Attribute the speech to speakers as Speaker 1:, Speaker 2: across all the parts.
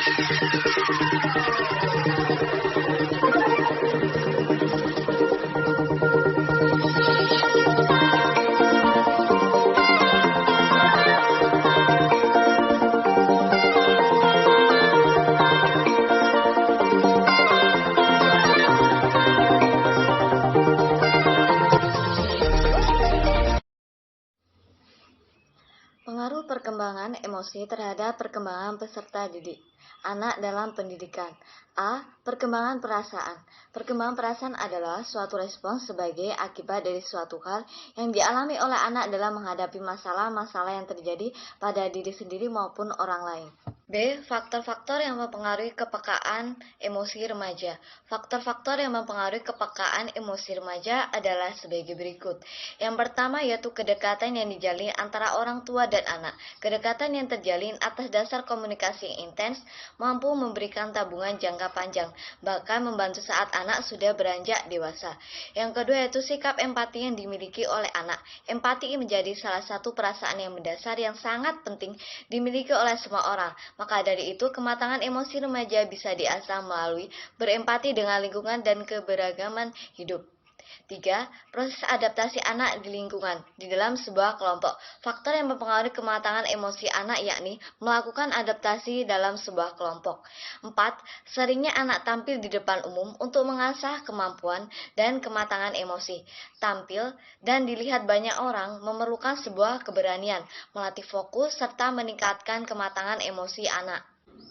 Speaker 1: Pengaruh perkembangan emosi terhadap perkembangan peserta didik. Anak dalam pendidikan. A. Perkembangan perasaan. Perkembangan perasaan adalah suatu respons sebagai akibat dari suatu hal yang dialami oleh anak dalam menghadapi masalah-masalah yang terjadi pada diri sendiri maupun orang lain. B. Faktor-faktor yang mempengaruhi kepekaan emosi remaja. Faktor-faktor yang mempengaruhi kepekaan emosi remaja adalah sebagai berikut. Yang pertama yaitu kedekatan yang dijalin antara orang tua dan anak. Kedekatan yang terjalin atas dasar komunikasi yang intens mampu memberikan tabungan jangka panjang, bahkan membantu saat anak sudah beranjak dewasa. Yang kedua yaitu sikap empati yang dimiliki oleh anak. Empati menjadi salah satu perasaan yang mendasar yang sangat penting dimiliki oleh semua orang. Maka dari itu, kematangan emosi remaja bisa diasah melalui berempati dengan lingkungan dan keberagaman hidup. 3. Proses adaptasi anak di lingkungan, di dalam sebuah kelompok. Faktor yang mempengaruhi kematangan emosi anak yakni melakukan adaptasi dalam sebuah kelompok. 4. Seringnya anak tampil di depan umum untuk mengasah kemampuan dan kematangan emosi. Tampil dan dilihat banyak orang memerlukan sebuah keberanian, melatih fokus, serta meningkatkan kematangan emosi anak.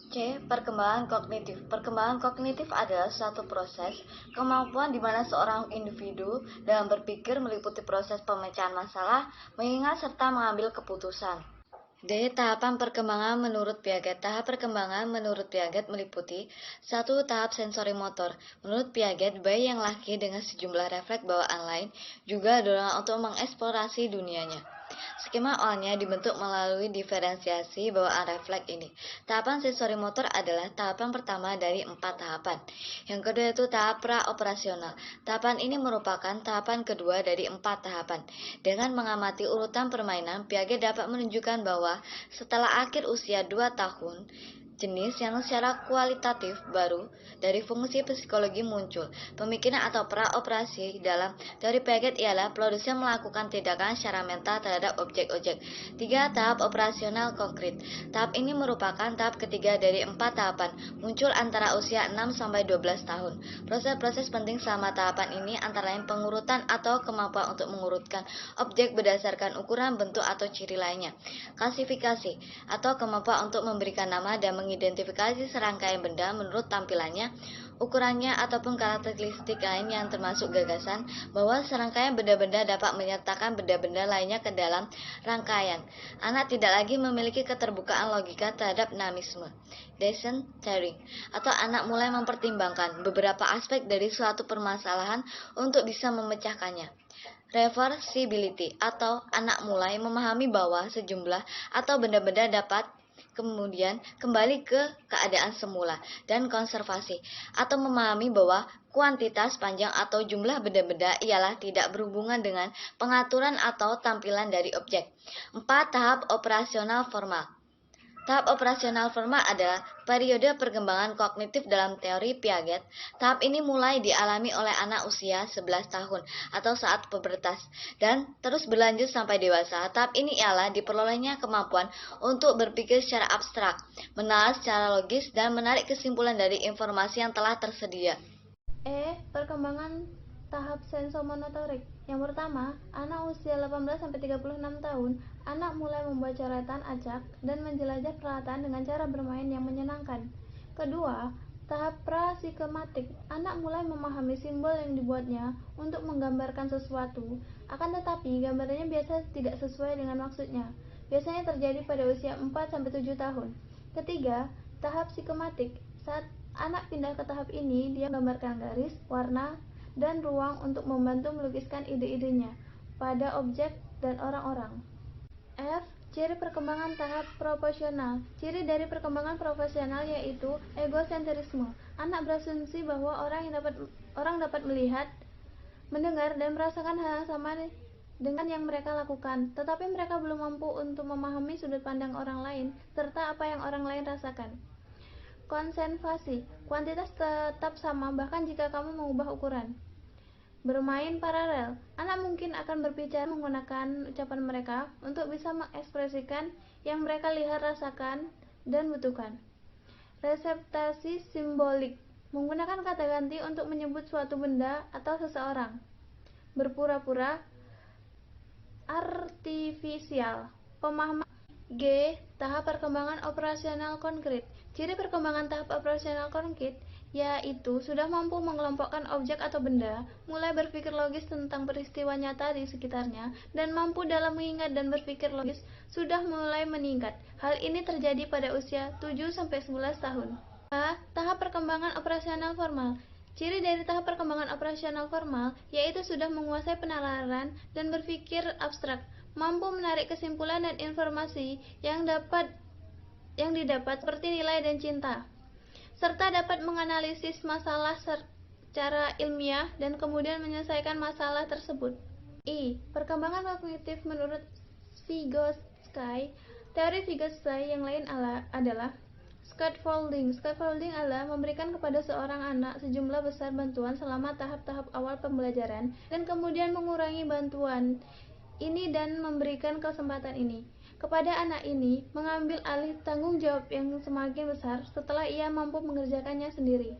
Speaker 1: C. Perkembangan kognitif. Perkembangan kognitif adalah suatu proses kemampuan di mana seorang individu dalam berpikir meliputi proses pemecahan masalah, mengingat serta mengambil keputusan. D. Tahapan perkembangan menurut Piaget. Tahap perkembangan menurut Piaget meliputi 1. Tahap sensori motor. Menurut Piaget, bayi yang lahir dengan sejumlah refleks bawaan lain juga didorong untuk mengeksplorasi dunianya. Skema awalnya dibentuk melalui diferensiasi bawaan refleks ini. Tahapan sensori motor adalah tahapan pertama dari 4 tahapan. Yang kedua yaitu tahap pra-operasional. Tahapan ini merupakan tahapan kedua dari 4 tahapan. Dengan mengamati urutan permainan, Piaget dapat menunjukkan bahwa setelah akhir usia 2 tahun, jenis yang secara kualitatif baru dari fungsi psikologi muncul. Pemikiran atau pra-operasi dalam teori Piaget ialah produsen melakukan tindakan secara mental terhadap objek-objek. 3. Tahap operasional konkret. Tahap ini merupakan tahap ketiga dari 4 tahapan, muncul antara usia 6-12 tahun. Proses-proses penting selama tahapan ini antara lain pengurutan atau kemampuan untuk mengurutkan objek berdasarkan ukuran, bentuk, atau ciri lainnya. Klasifikasi atau kemampuan untuk memberikan nama dan mengidentifikasi serangkaian benda menurut tampilannya, ukurannya, ataupun karakteristik lain yang termasuk gagasan bahwa serangkaian benda-benda dapat menyertakan benda-benda lainnya ke dalam rangkaian. Anak tidak lagi memiliki keterbukaan logika terhadap namisme, decision theory, atau anak mulai mempertimbangkan beberapa aspek dari suatu permasalahan untuk bisa memecahkannya. Reversibility atau anak mulai memahami bahwa sejumlah atau benda-benda dapat kemudian kembali ke keadaan semula, dan konservasi atau memahami bahwa kuantitas, panjang, atau jumlah benda-benda ialah tidak berhubungan dengan pengaturan atau tampilan dari objek. 4. Tahap operasional formal. Tahap operasional formal adalah periode perkembangan kognitif dalam teori Piaget. Tahap ini mulai dialami oleh anak usia 11 tahun atau saat pubertas dan terus berlanjut sampai dewasa. Tahap ini ialah diperolehnya kemampuan untuk berpikir secara abstrak, menalar secara logis, dan menarik kesimpulan dari informasi yang telah tersedia.
Speaker 2: Perkembangan tahap sensomotorik. Yang pertama, anak usia 18-36 tahun, anak mulai membuat coretan acak dan menjelajah peralatan dengan cara bermain yang menyenangkan. Kedua, tahap prasikematik. Anak mulai memahami simbol yang dibuatnya untuk menggambarkan sesuatu, akan tetapi gambarannya biasa tidak sesuai dengan maksudnya. Biasanya terjadi pada usia 4-7 tahun. Ketiga, tahap psikematik. Saat anak pindah ke tahap ini, dia menggambarkan garis, warna, dan ruang untuk membantu melukiskan ide-idenya pada objek dan orang-orang. Ciri perkembangan tahap proporsional. Ciri dari perkembangan profesional yaitu egosentrisme. Anak berasumsi bahwa orang dapat melihat, mendengar, dan merasakan hal yang sama dengan yang mereka lakukan, tetapi mereka belum mampu untuk memahami sudut pandang orang lain serta apa yang orang lain rasakan. Konservasi, kuantitas tetap sama bahkan jika kamu mengubah ukuran. Bermain paralel, anak mungkin akan berbicara menggunakan ucapan mereka untuk bisa mengekspresikan yang mereka lihat, rasakan, dan butuhkan. Reseptasi simbolik, menggunakan kata ganti untuk menyebut suatu benda atau seseorang. Berpura-pura artifisial, pemahaman. G. Tahap perkembangan operasional konkret. Ciri perkembangan tahap operasional konkret yaitu sudah mampu mengelompokkan objek atau benda, mulai berpikir logis tentang peristiwa nyata di sekitarnya, dan mampu dalam mengingat dan berpikir logis sudah mulai meningkat. Hal ini terjadi pada usia 7-11 tahun. A. Tahap perkembangan operasional formal. Ciri dari tahap perkembangan operasional formal yaitu sudah menguasai penalaran dan berpikir abstrak, mampu menarik kesimpulan dan informasi yang didapat seperti nilai dan cinta, serta dapat menganalisis masalah secara ilmiah dan kemudian menyelesaikan masalah tersebut. I. Perkembangan kognitif menurut Vygotsky. Teori Vygotsky yang lain adalah scaffolding. Scaffolding adalah memberikan kepada seorang anak sejumlah besar bantuan selama tahap-tahap awal pembelajaran dan kemudian mengurangi bantuan ini dan memberikan kesempatan ini kepada anak ini mengambil alih tanggung jawab yang semakin besar setelah ia mampu mengerjakannya sendiri.